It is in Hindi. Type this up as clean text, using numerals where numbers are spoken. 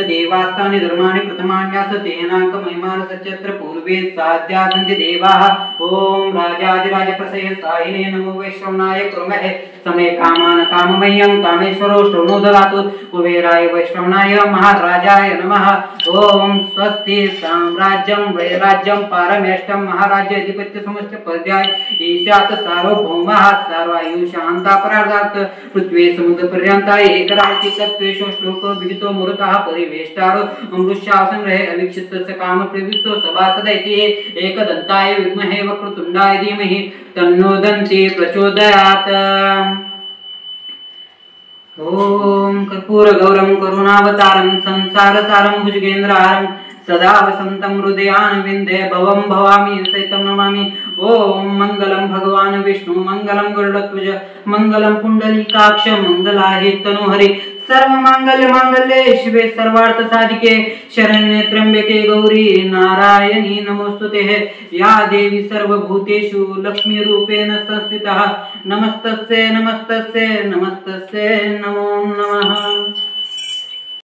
देवास्तानि धर्माणि प्रथमान्यास तेनाक महिमानसचत्र पूर्वे साध्या सन्ति देवाः। ओम राजाधिराज प्रसय साहिने नमो वैश्रवणाय कृमहे समे कामान काममय्यं कामेश्वरो श्रवणो ददातु कुबेराय वैश्रवणाय महाराजाय नमः। ओम स्वस्ति साम्राज्यं वैराज्यं पारमेष्टं महाराज्याधिपत्य समस्त पर्याय ईशात सार्वभौमः सर्वायु शान्तापरार्धात् पृथ्वी समुद्र पर्यन्ता एकराज्य तत्वेषु श्लोक विदितो मूर्तः परिवेष्टारो अमृतशासन रहे अविक्षित काम प्रविष्टो सभासदैति एकदन्ताय विद्महे वक्रतुण्डाय धीमहि तन्नो दन्ति प्रचोदयात्। ओम कर्पूर गौरम करुणावतारम संसारसारम भुजगेन्द्रहारम सदा वसंतं हृदयान विंदे भवं भवामि सहितं नमामि। ओम मंगलम भगवान विष्णु मंगलम गरुड़ध्वज मंगलम पुंडलीकाक्ष मंगलाय तनोहरि सर्वमंगल मांगल्ये शिवे सर्वार्थ साधिके शरण्ये त्र्यंबके गौरी नारायणी नमोस्तुते। या देवी सर्वभूतेषु लक्ष्मी रूपेण संस्थिता नमस्तस्यै नमस्तस्यै नमस्तस्यै नमो नमः।